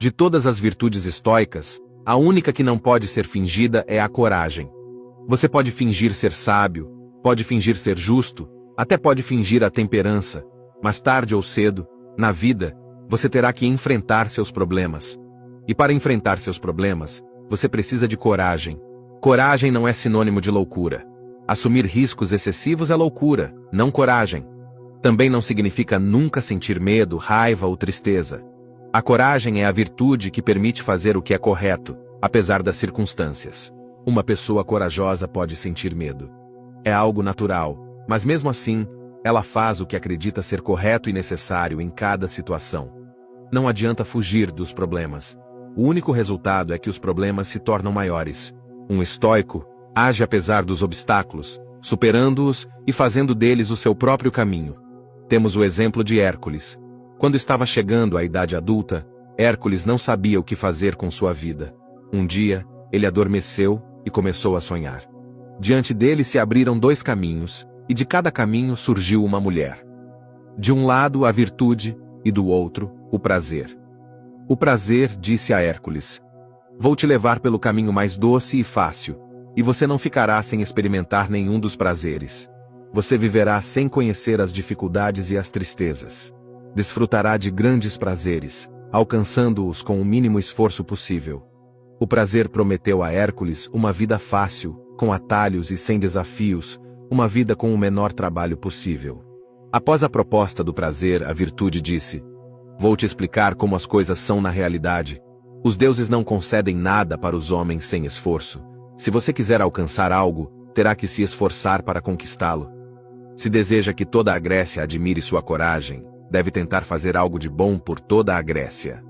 De todas as virtudes estoicas, a única que não pode ser fingida é a coragem. Você pode fingir ser sábio, pode fingir ser justo, até pode fingir a temperança, mas tarde ou cedo, na vida, você terá que enfrentar seus problemas. E para enfrentar seus problemas, você precisa de coragem. Coragem não é sinônimo de loucura. Assumir riscos excessivos é loucura, não coragem. Também não significa nunca sentir medo, raiva ou tristeza. A coragem é a virtude que permite fazer o que é correto, apesar das circunstâncias. Uma pessoa corajosa pode sentir medo. É algo natural, mas mesmo assim, ela faz o que acredita ser correto e necessário em cada situação. Não adianta fugir dos problemas. O único resultado é que os problemas se tornam maiores. Um estoico age apesar dos obstáculos, superando-os e fazendo deles o seu próprio caminho. Temos o exemplo de Hércules. Quando estava chegando à idade adulta, Hércules não sabia o que fazer com sua vida. Um dia, ele adormeceu e começou a sonhar. Diante dele se abriram dois caminhos, e de cada caminho surgiu uma mulher. De um lado, a virtude, e do outro, o prazer. O prazer disse a Hércules: "Vou te levar pelo caminho mais doce e fácil, e você não ficará sem experimentar nenhum dos prazeres. Você viverá sem conhecer as dificuldades e as tristezas. Desfrutará de grandes prazeres, alcançando-os com o mínimo esforço possível." O prazer prometeu a Hércules uma vida fácil, com atalhos e sem desafios, uma vida com o menor trabalho possível. Após a proposta do prazer, a virtude disse: "Vou te explicar como as coisas são na realidade. Os deuses não concedem nada para os homens sem esforço. Se você quiser alcançar algo, terá que se esforçar para conquistá-lo. Se deseja que toda a Grécia admire sua coragem, deve tentar fazer algo de bom por toda a Grécia."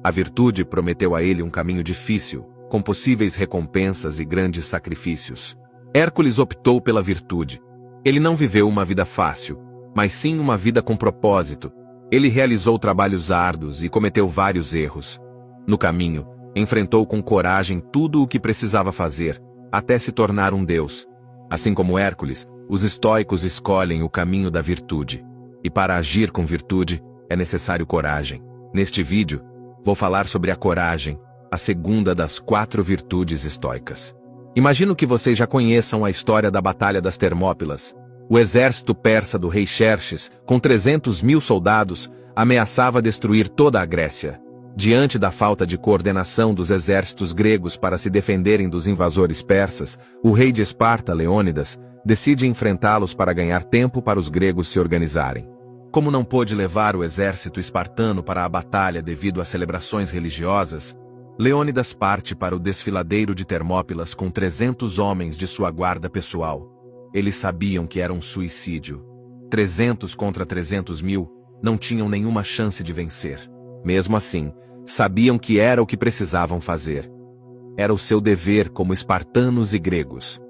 A virtude prometeu a ele um caminho difícil, com possíveis recompensas e grandes sacrifícios. Hércules optou pela virtude. Ele não viveu uma vida fácil, mas sim uma vida com propósito. Ele realizou trabalhos árduos e cometeu vários erros. No caminho, enfrentou com coragem tudo o que precisava fazer, até se tornar um deus. Assim como Hércules, os estoicos escolhem o caminho da virtude. E para agir com virtude, é necessário coragem. Neste vídeo, vou falar sobre a coragem, a segunda das 4 virtudes estoicas. Imagino que vocês já conheçam a história da Batalha das Termópilas. O exército persa do rei Xerxes, com 300.000 soldados, ameaçava destruir toda a Grécia. Diante da falta de coordenação dos exércitos gregos para se defenderem dos invasores persas, o rei de Esparta, Leônidas, decide enfrentá-los para ganhar tempo para os gregos se organizarem. Como não pôde levar o exército espartano para a batalha devido às celebrações religiosas, Leônidas parte para o desfiladeiro de Termópilas com 300 homens de sua guarda pessoal. Eles sabiam que era um suicídio. 300 contra 300.000 não tinham nenhuma chance de vencer. Mesmo assim, sabiam que era o que precisavam fazer. Era o seu dever como espartanos e gregos.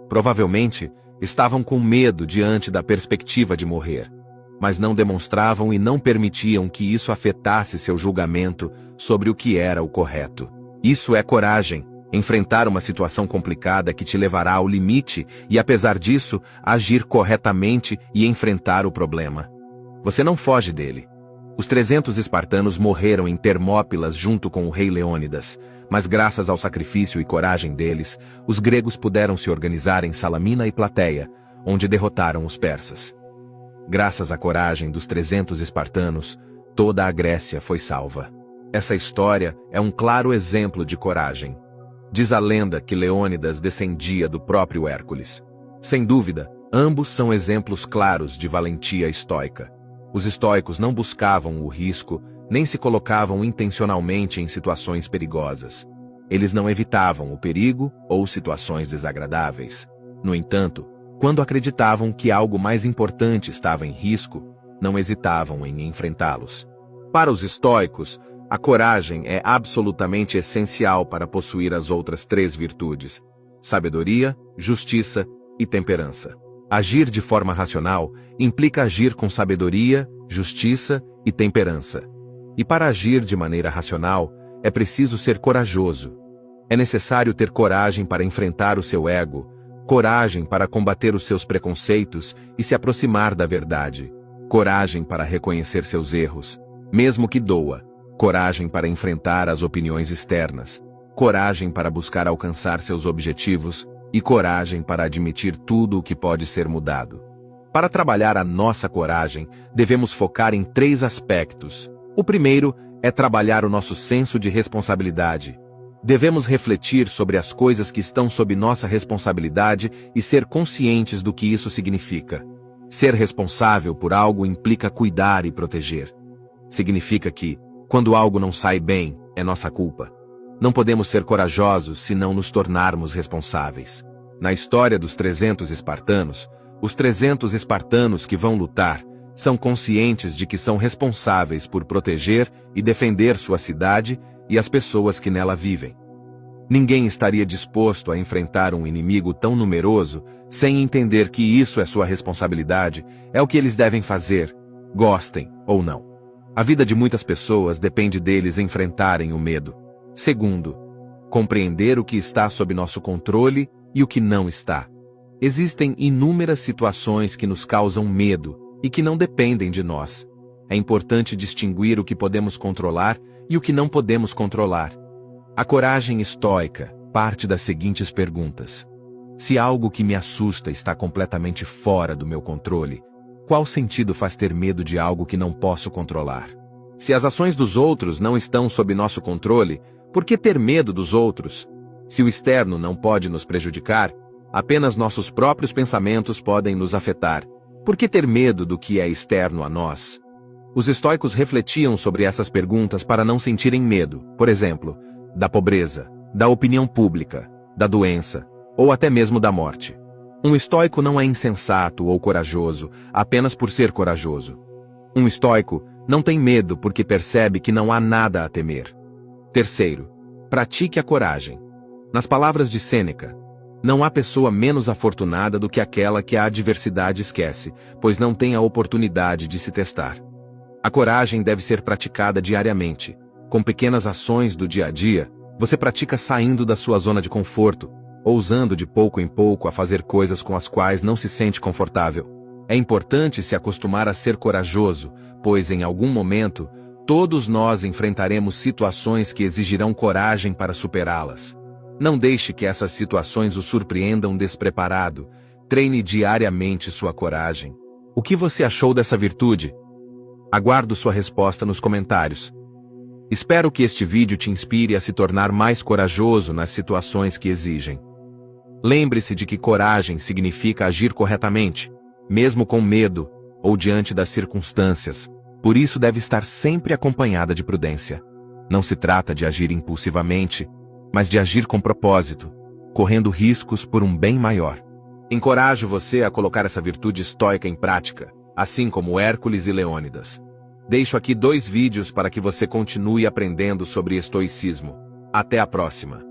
Provavelmente, estavam com medo diante da perspectiva de morrer, mas não demonstravam e não permitiam que isso afetasse seu julgamento sobre o que era o correto. Isso é coragem, enfrentar uma situação complicada que te levará ao limite e, apesar disso, agir corretamente e enfrentar o problema. Você não foge dele. Os 300 espartanos morreram em Termópilas junto com o rei Leônidas, mas graças ao sacrifício e coragem deles, os gregos puderam se organizar em Salamina e Plateia, onde derrotaram os persas. Graças à coragem dos 300 espartanos, toda a Grécia foi salva. Essa história é um claro exemplo de coragem. Diz a lenda que Leônidas descendia do próprio Hércules. Sem dúvida, ambos são exemplos claros de valentia estoica. Os estoicos não buscavam o risco, nem se colocavam intencionalmente em situações perigosas. Eles não evitavam o perigo ou situações desagradáveis. No entanto, quando acreditavam que algo mais importante estava em risco, não hesitavam em enfrentá-los. Para os estoicos, a coragem é absolutamente essencial para possuir as outras 3 virtudes: sabedoria, justiça e temperança. Agir de forma racional implica agir com sabedoria, justiça e temperança. E para agir de maneira racional, é preciso ser corajoso. É necessário ter coragem para enfrentar o seu ego, coragem para combater os seus preconceitos e se aproximar da verdade, coragem para reconhecer seus erros, mesmo que doa, coragem para enfrentar as opiniões externas, coragem para buscar alcançar seus objetivos e coragem para admitir tudo o que pode ser mudado. Para trabalhar a nossa coragem, devemos focar em 3 aspectos. O primeiro é trabalhar o nosso senso de responsabilidade. Devemos refletir sobre as coisas que estão sob nossa responsabilidade e ser conscientes do que isso significa. Ser responsável por algo implica cuidar e proteger. Significa que, quando algo não sai bem, é nossa culpa. Não podemos ser corajosos se não nos tornarmos responsáveis. Na história dos 300 espartanos, os 300 espartanos que vão lutar são conscientes de que são responsáveis por proteger e defender sua cidade e as pessoas que nela vivem. Ninguém estaria disposto a enfrentar um inimigo tão numeroso sem entender que isso é sua responsabilidade, é o que eles devem fazer, gostem ou não. A vida de muitas pessoas depende deles enfrentarem o medo. Segundo, compreender o que está sob nosso controle e o que não está. Existem inúmeras situações que nos causam medo e que não dependem de nós. É importante distinguir o que podemos controlar e o que não podemos controlar. A coragem estoica parte das seguintes perguntas. Se algo que me assusta está completamente fora do meu controle, qual sentido faz ter medo de algo que não posso controlar? Se as ações dos outros não estão sob nosso controle, por que ter medo dos outros? Se o externo não pode nos prejudicar, apenas nossos próprios pensamentos podem nos afetar. Por que ter medo do que é externo a nós? Os estoicos refletiam sobre essas perguntas para não sentirem medo, por exemplo, da pobreza, da opinião pública, da doença, ou até mesmo da morte. Um estoico não é insensato ou corajoso apenas por ser corajoso. Um estoico não tem medo porque percebe que não há nada a temer. Terceiro, pratique a coragem. Nas palavras de Sêneca, não há pessoa menos afortunada do que aquela que a adversidade esquece, pois não tem a oportunidade de se testar. A coragem deve ser praticada diariamente. Com pequenas ações do dia a dia, você pratica saindo da sua zona de conforto, ousando de pouco em pouco a fazer coisas com as quais não se sente confortável. É importante se acostumar a ser corajoso, pois em algum momento, todos nós enfrentaremos situações que exigirão coragem para superá-las. Não deixe que essas situações o surpreendam despreparado. Treine diariamente sua coragem. O que você achou dessa virtude? Aguardo sua resposta nos comentários. Espero que este vídeo te inspire a se tornar mais corajoso nas situações que exigem. Lembre-se de que coragem significa agir corretamente, mesmo com medo ou diante das circunstâncias. Por isso deve estar sempre acompanhada de prudência. Não se trata de agir impulsivamente, mas de agir com propósito, correndo riscos por um bem maior. Encorajo você a colocar essa virtude estoica em prática, assim como Hércules e Leônidas. Deixo aqui 2 vídeos para que você continue aprendendo sobre estoicismo. Até a próxima!